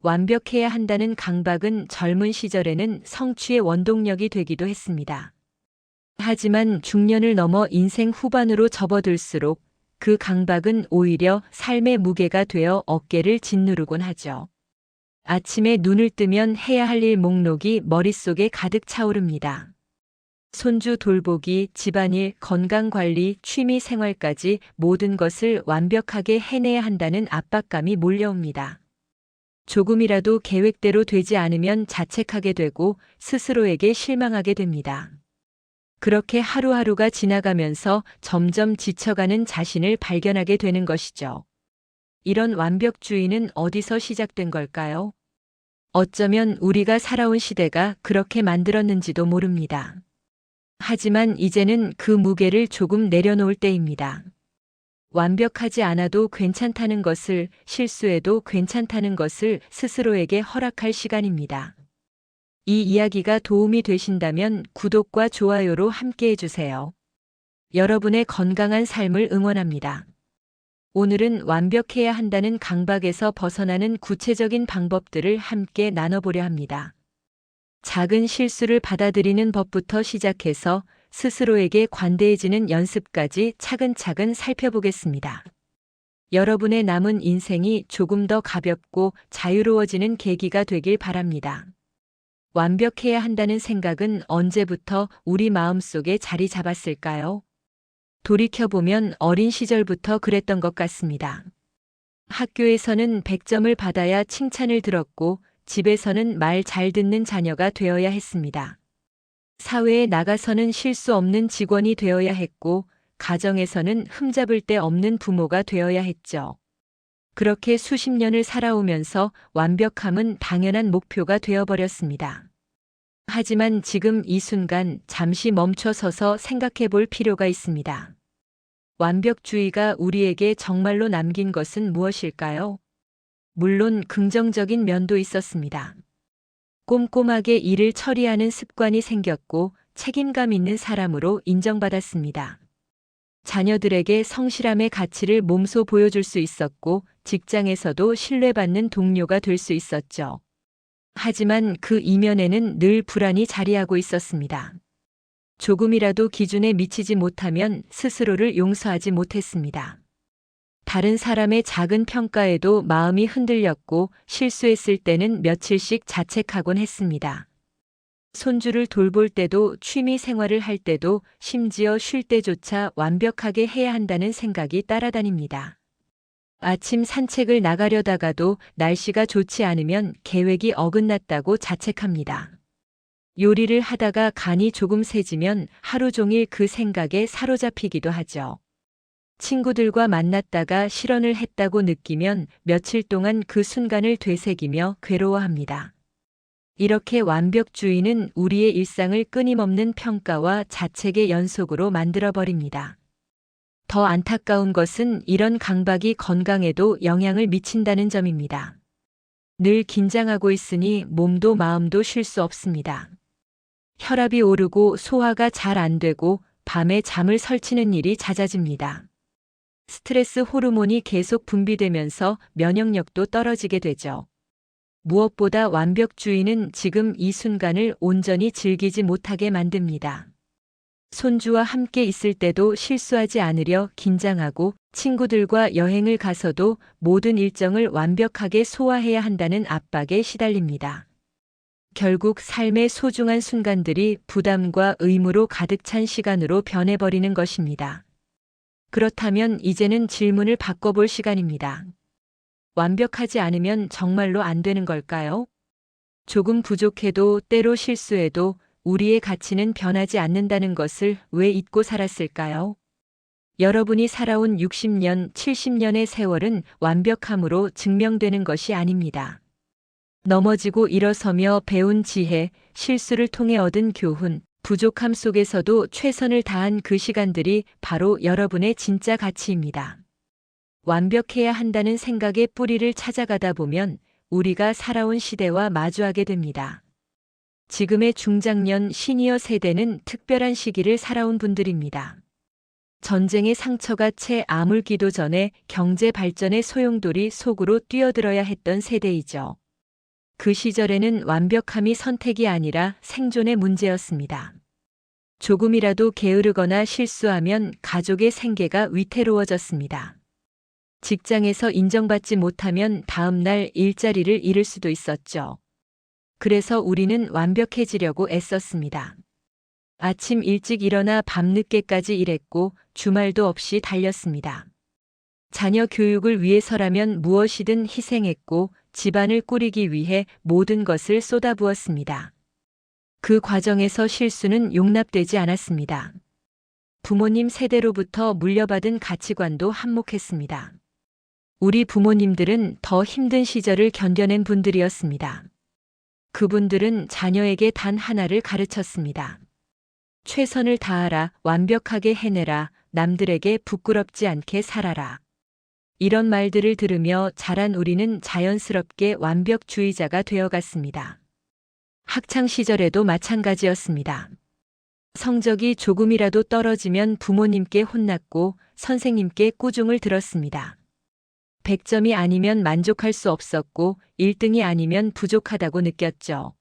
완벽해야 한다는 강박은 젊은 시절에는 성취의 원동력이 되기도 했습니다. 하지만 중년을 넘어 인생 후반으로 접어들수록 그 강박은 오히려 삶의 무게가 되어 어깨를 짓누르곤 하죠. 아침에 눈을 뜨면 해야 할 일 목록이 머릿속에 가득 차오릅니다. 손주 돌보기, 집안일, 건강관리, 취미 생활까지 모든 것을 완벽하게 해내야 한다는 압박감이 몰려옵니다. 조금이라도 계획대로 되지 않으면 자책하게 되고 스스로에게 실망하게 됩니다. 그렇게 하루하루가 지나가면서 점점 지쳐가는 자신을 발견하게 되는 것이죠. 이런 완벽주의는 어디서 시작된 걸까요? 어쩌면 우리가 살아온 시대가 그렇게 만들었는지도 모릅니다. 하지만 이제는 그 무게를 조금 내려놓을 때입니다. 완벽하지 않아도 괜찮다는 것을, 실수해도 괜찮다는 것을 스스로에게 허락할 시간입니다. 이 이야기가 도움이 되신다면 구독과 좋아요로 함께 해주세요. 여러분의 건강한 삶을 응원합니다. 오늘은 완벽해야 한다는 강박에서 벗어나는 구체적인 방법들을 함께 나눠보려 합니다. 작은 실수를 받아들이는 법부터 시작해서 스스로에게 관대해지는 연습까지 차근차근 살펴보겠습니다. 여러분의 남은 인생이 조금 더 가볍고 자유로워지는 계기가 되길 바랍니다. 완벽해야 한다는 생각은 언제부터 우리 마음속에 자리 잡았을까요? 돌이켜보면 어린 시절부터 그랬던 것 같습니다. 학교에서는 100점을 받아야 칭찬을 들었고 집에서는 말 잘 듣는 자녀가 되어야 했습니다. 사회에 나가서는 실수 없는 직원이 되어야 했고 가정에서는 흠잡을 데 없는 부모가 되어야 했죠. 그렇게 수십 년을 살아오면서 완벽함은 당연한 목표가 되어버렸습니다. 하지만 지금 이 순간 잠시 멈춰서서 생각해 볼 필요가 있습니다. 완벽주의가 우리에게 정말로 남긴 것은 무엇일까요? 물론 긍정적인 면도 있었습니다. 꼼꼼하게 일을 처리하는 습관이 생겼고 책임감 있는 사람으로 인정받았습니다. 자녀들에게 성실함의 가치를 몸소 보여줄 수 있었고 직장에서도 신뢰받는 동료가 될 수 있었죠. 하지만 그 이면에는 늘 불안이 자리하고 있었습니다. 조금이라도 기준에 미치지 못하면 스스로를 용서하지 못했습니다. 다른 사람의 작은 평가에도 마음이 흔들렸고 실수했을 때는 며칠씩 자책하곤 했습니다. 손주를 돌볼 때도 취미 생활을 할 때도 심지어 쉴 때조차 완벽하게 해야 한다는 생각이 따라다닙니다. 아침 산책을 나가려다가도 날씨가 좋지 않으면 계획이 어긋났다고 자책합니다. 요리를 하다가 간이 조금 세지면 하루 종일 그 생각에 사로잡히기도 하죠. 친구들과 만났다가 실언을 했다고 느끼면 며칠 동안 그 순간을 되새기며 괴로워합니다. 이렇게 완벽주의는 우리의 일상을 끊임없는 평가와 자책의 연속으로 만들어버립니다. 더 안타까운 것은 이런 강박이 건강에도 영향을 미친다는 점입니다. 늘 긴장하고 있으니 몸도 마음도 쉴 수 없습니다. 혈압이 오르고 소화가 잘 안 되고 밤에 잠을 설치는 일이 잦아집니다. 스트레스 호르몬이 계속 분비되면서 면역력도 떨어지게 되죠. 무엇보다 완벽주의는 지금 이 순간을 온전히 즐기지 못하게 만듭니다. 손주와 함께 있을 때도 실수하지 않으려 긴장하고 친구들과 여행을 가서도 모든 일정을 완벽하게 소화해야 한다는 압박에 시달립니다. 결국 삶의 소중한 순간들이 부담과 의무로 가득 찬 시간으로 변해버리는 것입니다. 그렇다면 이제는 질문을 바꿔볼 시간입니다. 완벽하지 않으면 정말로 안 되는 걸까요? 조금 부족해도 때로 실수해도 우리의 가치는 변하지 않는다는 것을 왜 잊고 살았을까요? 여러분이 살아온 60년, 70년의 세월은 완벽함으로 증명되는 것이 아닙니다. 넘어지고 일어서며 배운 지혜, 실수를 통해 얻은 교훈, 부족함 속에서도 최선을 다한 그 시간들이 바로 여러분의 진짜 가치입니다. 완벽해야 한다는 생각의 뿌리를 찾아가다 보면 우리가 살아온 시대와 마주하게 됩니다. 지금의 중장년 시니어 세대는 특별한 시기를 살아온 분들입니다. 전쟁의 상처가 채 아물기도 전에 경제 발전의 소용돌이 속으로 뛰어들어야 했던 세대이죠. 그 시절에는 완벽함이 선택이 아니라 생존의 문제였습니다. 조금이라도 게으르거나 실수하면 가족의 생계가 위태로워졌습니다. 직장에서 인정받지 못하면 다음 날 일자리를 잃을 수도 있었죠. 그래서 우리는 완벽해지려고 애썼습니다. 아침 일찍 일어나 밤늦게까지 일했고 주말도 없이 달렸습니다. 자녀 교육을 위해서라면 무엇이든 희생했고 집안을 꾸리기 위해 모든 것을 쏟아부었습니다. 그 과정에서 실수는 용납되지 않았습니다. 부모님 세대로부터 물려받은 가치관도 한몫했습니다. 우리 부모님들은 더 힘든 시절을 견뎌낸 분들이었습니다. 그분들은 자녀에게 단 하나를 가르쳤습니다. 최선을 다하라, 완벽하게 해내라, 남들에게 부끄럽지 않게 살아라. 이런 말들을 들으며 자란 우리는 자연스럽게 완벽주의자가 되어갔습니다. 학창 시절에도 마찬가지였습니다. 성적이 조금이라도 떨어지면 부모님께 혼났고 선생님께 꾸중을 들었습니다. 100점이 아니면 만족할 수 없었고 1등이 아니면 부족하다고 느꼈죠.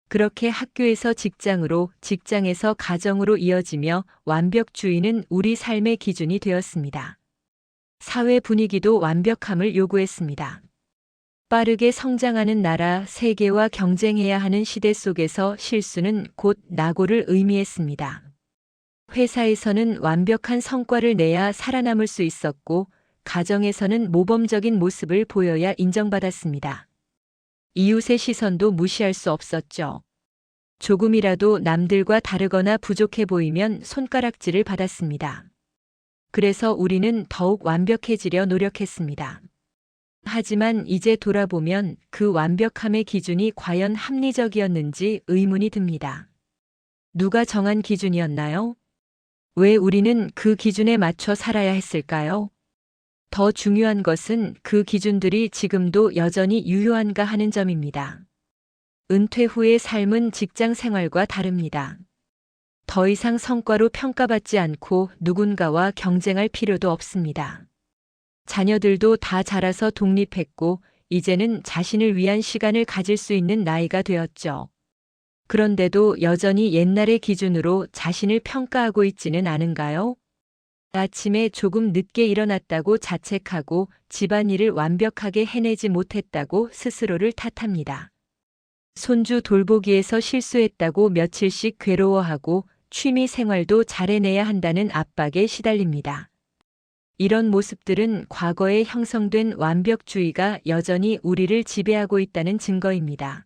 그렇게 학교에서 직장으로, 직장에서 가정으로 이어지며 완벽주의는 우리 삶의 기준이 되었습니다. 사회 분위기도 완벽함을 요구했습니다. 빠르게 성장하는 나라, 세계와 경쟁해야 하는 시대 속에서 실수는 곧 낙오를 의미했습니다. 회사에서는 완벽한 성과를 내야 살아남을 수 있었고, 가정에서는 모범적인 모습을 보여야 인정받았습니다. 이웃의 시선도 무시할 수 없었죠. 조금이라도 남들과 다르거나 부족해 보이면 손가락질을 받았습니다. 그래서 우리는 더욱 완벽해지려 노력했습니다. 하지만 이제 돌아보면 그 완벽함의 기준이 과연 합리적이었는지 의문이 듭니다. 누가 정한 기준이었나요? 왜 우리는 그 기준에 맞춰 살아야 했을까요? 더 중요한 것은 그 기준들이 지금도 여전히 유효한가 하는 점입니다. 은퇴 후의 삶은 직장 생활과 다릅니다. 더 이상 성과로 평가받지 않고 누군가와 경쟁할 필요도 없습니다. 자녀들도 다 자라서 독립했고 이제는 자신을 위한 시간을 가질 수 있는 나이가 되었죠. 그런데도 여전히 옛날의 기준으로 자신을 평가하고 있지는 않은가요? 아침에 조금 늦게 일어났다고 자책하고 집안일을 완벽하게 해내지 못했다고 스스로를 탓합니다. 손주 돌보기에서 실수했다고 며칠씩 괴로워하고 취미 생활도 잘해내야 한다는 압박에 시달립니다. 이런 모습들은 과거에 형성된 완벽주의가 여전히 우리를 지배하고 있다는 증거입니다.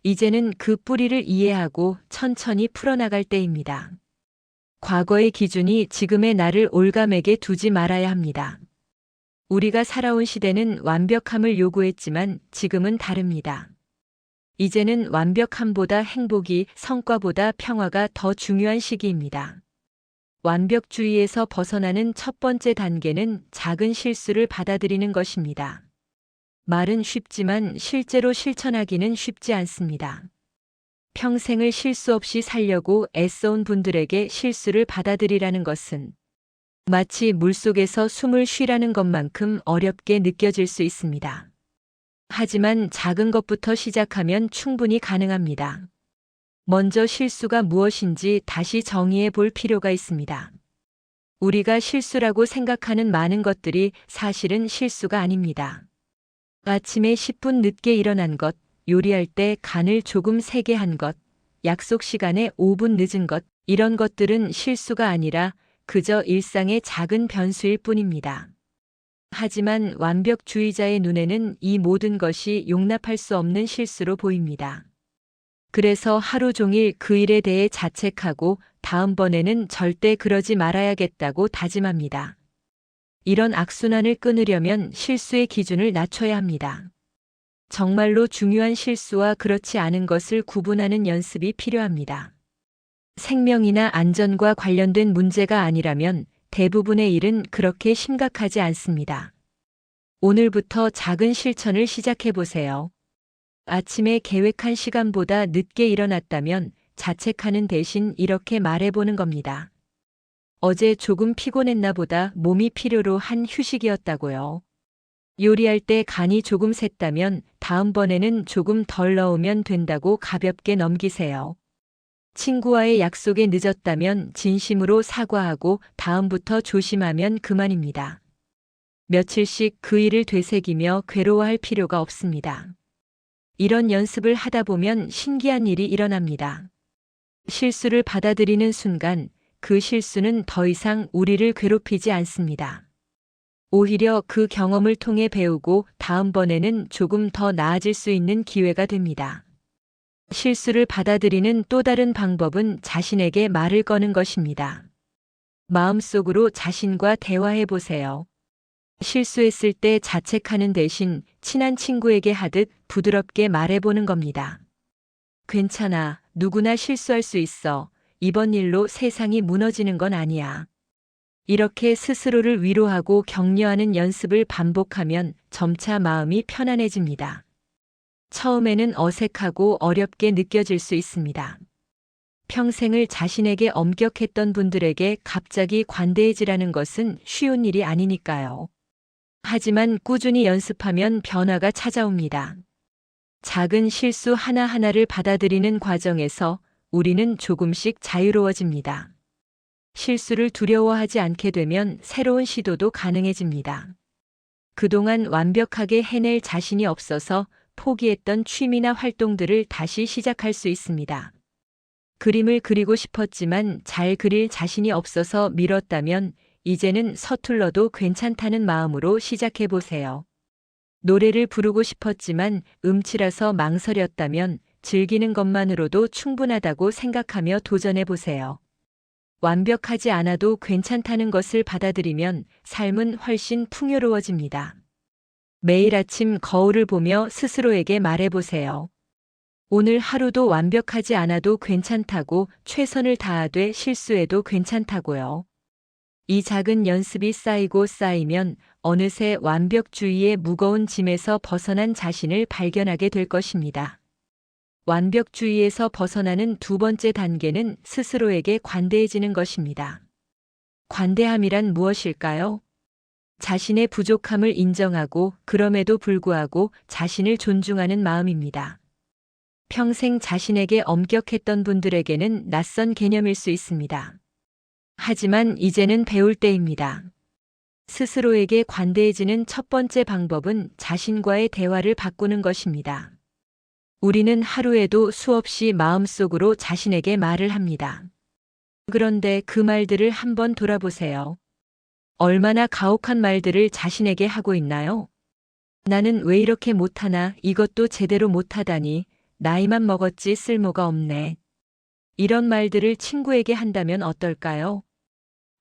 이제는 그 뿌리를 이해하고 천천히 풀어나갈 때입니다. 과거의 기준이 지금의 나를 올가매게 두지 말아야 합니다. 우리가 살아온 시대는 완벽함을 요구했지만 지금은 다릅니다. 이제는 완벽함보다 행복이, 성과보다 평화가 더 중요한 시기입니다. 완벽주의에서 벗어나는 첫 번째 단계는 작은 실수를 받아들이는 것입니다. 말은 쉽지만 실제로 실천하기는 쉽지 않습니다. 평생을 실수 없이 살려고 애써온 분들에게 실수를 받아들이라는 것은 마치 물속에서 숨을 쉬라는 것만큼 어렵게 느껴질 수 있습니다. 하지만 작은 것부터 시작하면 충분히 가능합니다. 먼저 실수가 무엇인지 다시 정의해 볼 필요가 있습니다. 우리가 실수라고 생각하는 많은 것들이 사실은 실수가 아닙니다. 아침에 10분 늦게 일어난 것, 요리할 때 간을 조금 세게 한 것, 약속 시간에 5분 늦은 것, 이런 것들은 실수가 아니라 그저 일상의 작은 변수일 뿐입니다. 하지만 완벽주의자의 눈에는 이 모든 것이 용납할 수 없는 실수로 보입니다. 그래서 하루 종일 그 일에 대해 자책하고 다음번에는 절대 그러지 말아야겠다고 다짐합니다. 이런 악순환을 끊으려면 실수의 기준을 낮춰야 합니다. 정말로 중요한 실수와 그렇지 않은 것을 구분하는 연습이 필요합니다. 생명이나 안전과 관련된 문제가 아니라면 대부분의 일은 그렇게 심각하지 않습니다. 오늘부터 작은 실천을 시작해 보세요. 아침에 계획한 시간보다 늦게 일어났다면 자책하는 대신 이렇게 말해보는 겁니다. 어제 조금 피곤했나 보다, 몸이 필요로 한 휴식이었다고요. 요리할 때 간이 조금 샜다면 다음번에는 조금 덜 넣으면 된다고 가볍게 넘기세요. 친구와의 약속에 늦었다면 진심으로 사과하고 다음부터 조심하면 그만입니다. 며칠씩 그 일을 되새기며 괴로워할 필요가 없습니다. 이런 연습을 하다 보면 신기한 일이 일어납니다. 실수를 받아들이는 순간 그 실수는 더 이상 우리를 괴롭히지 않습니다. 오히려 그 경험을 통해 배우고 다음번에는 조금 더 나아질 수 있는 기회가 됩니다. 실수를 받아들이는 또 다른 방법은 자신에게 말을 거는 것입니다. 마음속으로 자신과 대화해 보세요. 실수했을 때 자책하는 대신 친한 친구에게 하듯 부드럽게 말해보는 겁니다. 괜찮아, 누구나 실수할 수 있어. 이번 일로 세상이 무너지는 건 아니야. 이렇게 스스로를 위로하고 격려하는 연습을 반복하면 점차 마음이 편안해집니다. 처음에는 어색하고 어렵게 느껴질 수 있습니다. 평생을 자신에게 엄격했던 분들에게 갑자기 관대해지라는 것은 쉬운 일이 아니니까요. 하지만 꾸준히 연습하면 변화가 찾아옵니다. 작은 실수 하나하나를 받아들이는 과정에서 우리는 조금씩 자유로워집니다. 실수를 두려워하지 않게 되면 새로운 시도도 가능해집니다. 그동안 완벽하게 해낼 자신이 없어서 포기했던 취미나 활동들을 다시 시작할 수 있습니다. 그림을 그리고 싶었지만 잘 그릴 자신이 없어서 미뤘다면 이제는 서툴러도 괜찮다는 마음으로 시작해 보세요. 노래를 부르고 싶었지만 음치라서 망설였다면 즐기는 것만으로도 충분하다고 생각하며 도전해 보세요. 완벽하지 않아도 괜찮다는 것을 받아들이면 삶은 훨씬 풍요로워집니다. 매일 아침 거울을 보며 스스로에게 말해보세요. 오늘 하루도 완벽하지 않아도 괜찮다고, 최선을 다하되 실수해도 괜찮다고요. 이 작은 연습이 쌓이고 쌓이면 어느새 완벽주의의 무거운 짐에서 벗어난 자신을 발견하게 될 것입니다. 완벽주의에서 벗어나는 두 번째 단계는 스스로에게 관대해지는 것입니다. 관대함이란 무엇일까요? 자신의 부족함을 인정하고 그럼에도 불구하고 자신을 존중하는 마음입니다. 평생 자신에게 엄격했던 분들에게는 낯선 개념일 수 있습니다. 하지만 이제는 배울 때입니다. 스스로에게 관대해지는 첫 번째 방법은 자신과의 대화를 바꾸는 것입니다. 우리는 하루에도 수없이 마음속으로 자신에게 말을 합니다. 그런데 그 말들을 한번 돌아보세요. 얼마나 가혹한 말들을 자신에게 하고 있나요? 나는 왜 이렇게 못하나, 이것도 제대로 못하다니, 나이만 먹었지 쓸모가 없네. 이런 말들을 친구에게 한다면 어떨까요?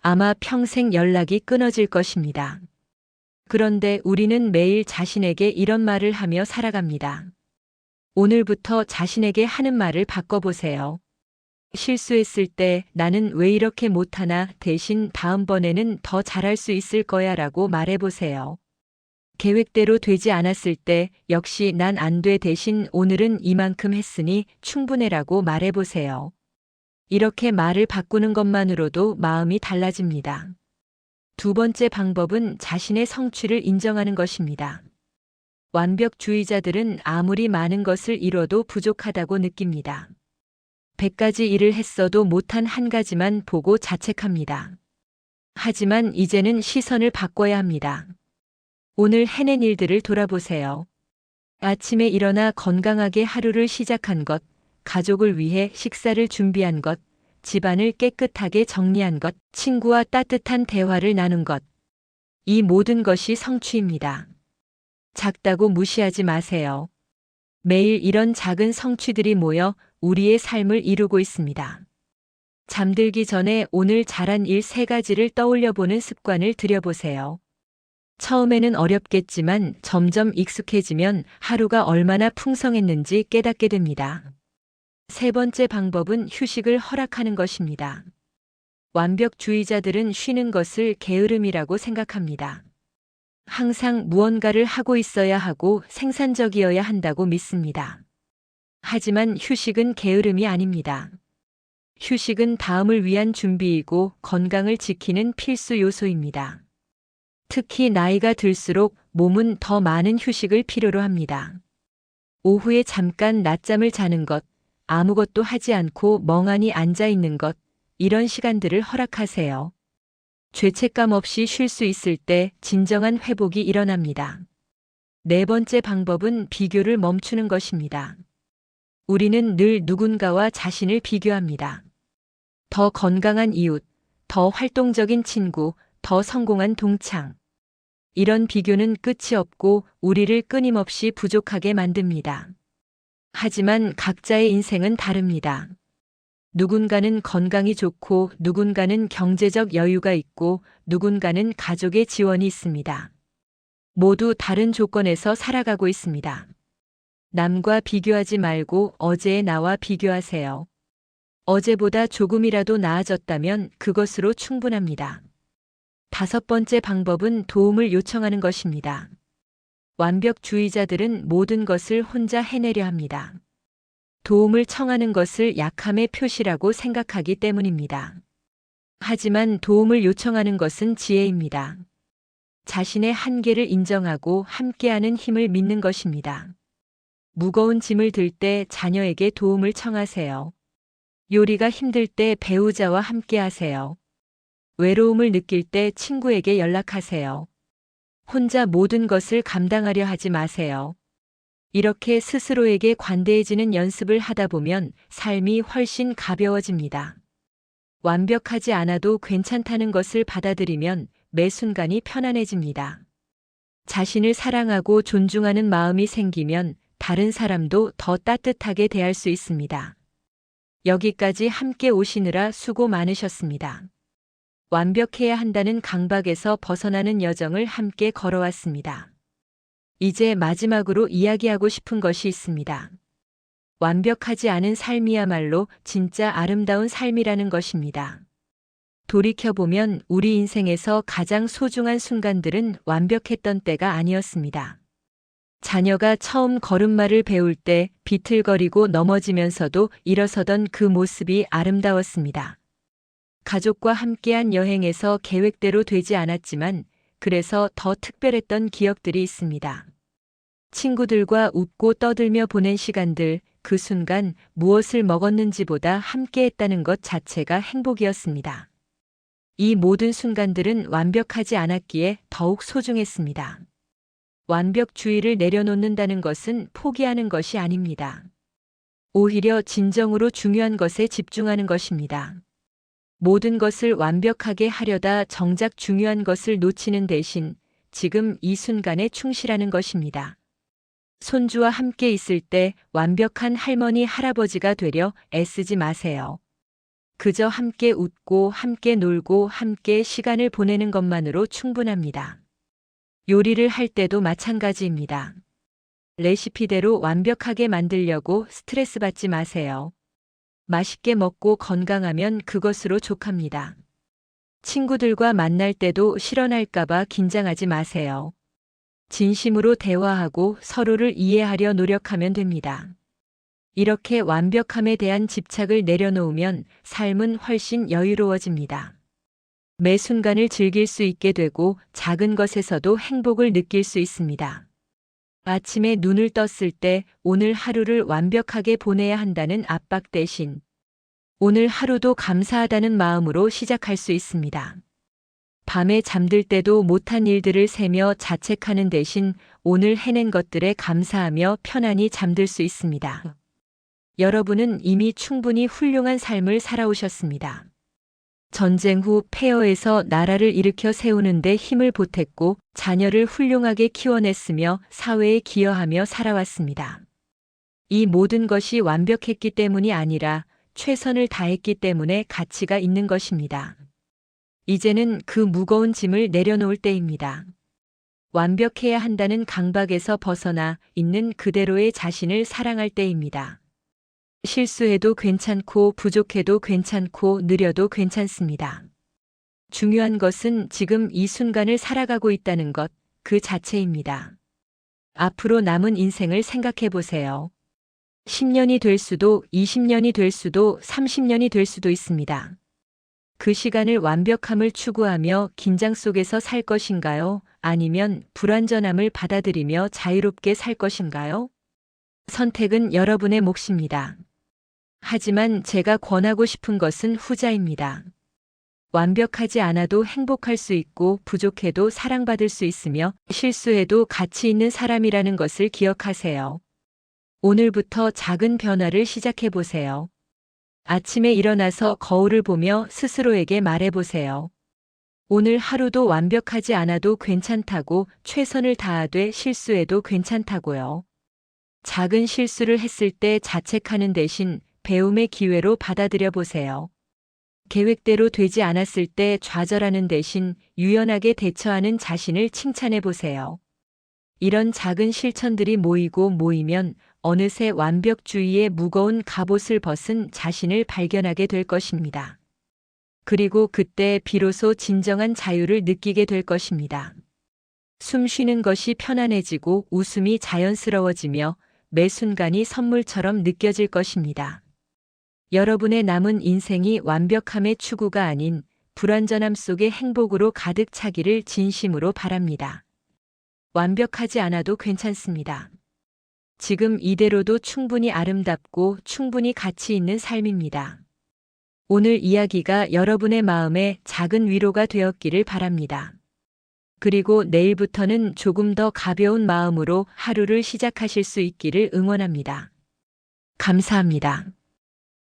아마 평생 연락이 끊어질 것입니다. 그런데 우리는 매일 자신에게 이런 말을 하며 살아갑니다. 오늘부터 자신에게 하는 말을 바꿔보세요. 실수했을 때 나는 왜 이렇게 못하나 대신 다음번에는 더 잘할 수 있을 거야 라고 말해보세요. 계획대로 되지 않았을 때 역시 난 안 돼 대신 오늘은 이만큼 했으니 충분해라고 말해보세요. 이렇게 말을 바꾸는 것만으로도 마음이 달라집니다. 두 번째 방법은 자신의 성취를 인정하는 것입니다. 완벽주의자들은 아무리 많은 것을 이뤄도 부족하다고 느낍니다. 100가지 일을 했어도 못한 한 가지만 보고 자책합니다. 하지만 이제는 시선을 바꿔야 합니다. 오늘 해낸 일들을 돌아보세요. 아침에 일어나 건강하게 하루를 시작한 것, 가족을 위해 식사를 준비한 것, 집안을 깨끗하게 정리한 것, 친구와 따뜻한 대화를 나눈 것. 이 모든 것이 성취입니다. 작다고 무시하지 마세요. 매일 이런 작은 성취들이 모여 우리의 삶을 이루고 있습니다. 잠들기 전에 오늘 잘한 일 3가지를 떠올려 보는 습관을 들여보세요. 처음에는 어렵겠지만 점점 익숙해지면 하루가 얼마나 풍성했는지 깨닫게 됩니다. 세 번째 방법은 휴식을 허락하는 것입니다. 완벽주의자들은 쉬는 것을 게으름이라고 생각합니다. 항상 무언가를 하고 있어야 하고 생산적이어야 한다고 믿습니다. 하지만 휴식은 게으름이 아닙니다. 휴식은 다음을 위한 준비이고 건강을 지키는 필수 요소입니다. 특히 나이가 들수록 몸은 더 많은 휴식을 필요로 합니다. 오후에 잠깐 낮잠을 자는 것, 아무것도 하지 않고 멍하니 앉아 있는 것, 이런 시간들을 허락하세요. 죄책감 없이 쉴 수 있을 때 진정한 회복이 일어납니다. 네 번째 방법은 비교를 멈추는 것입니다. 우리는 늘 누군가와 자신을 비교합니다. 더 건강한 이웃, 더 활동적인 친구, 더 성공한 동창. 이런 비교는 끝이 없고 우리를 끊임없이 부족하게 만듭니다. 하지만 각자의 인생은 다릅니다. 누군가는 건강이 좋고 누군가는 경제적 여유가 있고 누군가는 가족의 지원이 있습니다. 모두 다른 조건에서 살아가고 있습니다. 남과 비교하지 말고 어제의 나와 비교하세요. 어제보다 조금이라도 나아졌다면 그것으로 충분합니다. 다섯 번째 방법은 도움을 요청하는 것입니다. 완벽주의자들은 모든 것을 혼자 해내려 합니다. 도움을 청하는 것을 약함의 표시라고 생각하기 때문입니다. 하지만 도움을 요청하는 것은 지혜입니다. 자신의 한계를 인정하고 함께하는 힘을 믿는 것입니다. 무거운 짐을 들 때 자녀에게 도움을 청하세요. 요리가 힘들 때 배우자와 함께하세요. 외로움을 느낄 때 친구에게 연락하세요. 혼자 모든 것을 감당하려 하지 마세요. 이렇게 스스로에게 관대해지는 연습을 하다 보면 삶이 훨씬 가벼워집니다. 완벽하지 않아도 괜찮다는 것을 받아들이면 매 순간이 편안해집니다. 자신을 사랑하고 존중하는 마음이 생기면 다른 사람도 더 따뜻하게 대할 수 있습니다. 여기까지 함께 오시느라 수고 많으셨습니다. 완벽해야 한다는 강박에서 벗어나는 여정을 함께 걸어왔습니다. 이제 마지막으로 이야기하고 싶은 것이 있습니다. 완벽하지 않은 삶이야말로 진짜 아름다운 삶이라는 것입니다. 돌이켜보면 우리 인생에서 가장 소중한 순간들은 완벽했던 때가 아니었습니다. 자녀가 처음 걸음마를 배울 때 비틀거리고 넘어지면서도 일어서던 그 모습이 아름다웠습니다. 가족과 함께한 여행에서 계획대로 되지 않았지만 그래서 더 특별했던 기억들이 있습니다. 친구들과 웃고 떠들며 보낸 시간들, 그 순간 무엇을 먹었는지보다 함께했다는 것 자체가 행복이었습니다. 이 모든 순간들은 완벽하지 않았기에 더욱 소중했습니다. 완벽주의를 내려놓는다는 것은 포기하는 것이 아닙니다. 오히려 진정으로 중요한 것에 집중하는 것입니다. 모든 것을 완벽하게 하려다 정작 중요한 것을 놓치는 대신 지금 이 순간에 충실하는 것입니다. 손주와 함께 있을 때 완벽한 할머니, 할아버지가 되려 애쓰지 마세요. 그저 함께 웃고 함께 놀고 함께 시간을 보내는 것만으로 충분합니다. 요리를 할 때도 마찬가지입니다. 레시피대로 완벽하게 만들려고 스트레스 받지 마세요. 맛있게 먹고 건강하면 그것으로 족합니다. 친구들과 만날 때도 실언할까봐 긴장하지 마세요. 진심으로 대화하고 서로를 이해하려 노력하면 됩니다. 이렇게 완벽함에 대한 집착을 내려놓으면 삶은 훨씬 여유로워집니다. 매 순간을 즐길 수 있게 되고 작은 것에서도 행복을 느낄 수 있습니다. 아침에 눈을 떴을 때 오늘 하루를 완벽하게 보내야 한다는 압박 대신 오늘 하루도 감사하다는 마음으로 시작할 수 있습니다. 밤에 잠들 때도 못한 일들을 세며 자책하는 대신 오늘 해낸 것들에 감사하며 편안히 잠들 수 있습니다. 여러분은 이미 충분히 훌륭한 삶을 살아오셨습니다. 전쟁 후 폐허에서 나라를 일으켜 세우는 데 힘을 보탰고 자녀를 훌륭하게 키워냈으며 사회에 기여하며 살아왔습니다. 이 모든 것이 완벽했기 때문이 아니라 최선을 다했기 때문에 가치가 있는 것입니다. 이제는 그 무거운 짐을 내려놓을 때입니다. 완벽해야 한다는 강박에서 벗어나 있는 그대로의 자신을 사랑할 때입니다. 실수해도 괜찮고 부족해도 괜찮고 느려도 괜찮습니다. 중요한 것은 지금 이 순간을 살아가고 있다는 것, 그 자체입니다. 앞으로 남은 인생을 생각해 보세요. 10년이 될 수도 20년이 될 수도 30년이 될 수도 있습니다. 그 시간을 완벽함을 추구하며 긴장 속에서 살 것인가요? 아니면 불완전함을 받아들이며 자유롭게 살 것인가요? 선택은 여러분의 몫입니다. 하지만 제가 권하고 싶은 것은 후자입니다. 완벽하지 않아도 행복할 수 있고 부족해도 사랑받을 수 있으며 실수해도 가치 있는 사람이라는 것을 기억하세요. 오늘부터 작은 변화를 시작해 보세요. 아침에 일어나서 거울을 보며 스스로에게 말해보세요. 오늘 하루도 완벽하지 않아도 괜찮다고, 최선을 다하되 실수해도 괜찮다고요. 작은 실수를 했을 때 자책하는 대신 배움의 기회로 받아들여 보세요. 계획대로 되지 않았을 때 좌절하는 대신 유연하게 대처하는 자신을 칭찬해 보세요. 이런 작은 실천들이 모이면 어느새 완벽주의의 무거운 갑옷을 벗은 자신을 발견하게 될 것입니다. 그리고 그때 비로소 진정한 자유를 느끼게 될 것입니다. 숨 쉬는 것이 편안해지고 웃음이 자연스러워지며 매 순간이 선물처럼 느껴질 것입니다. 여러분의 남은 인생이 완벽함의 추구가 아닌 불완전함 속의 행복으로 가득 차기를 진심으로 바랍니다. 완벽하지 않아도 괜찮습니다. 지금 이대로도 충분히 아름답고 충분히 가치 있는 삶입니다. 오늘 이야기가 여러분의 마음에 작은 위로가 되었기를 바랍니다. 그리고 내일부터는 조금 더 가벼운 마음으로 하루를 시작하실 수 있기를 응원합니다. 감사합니다.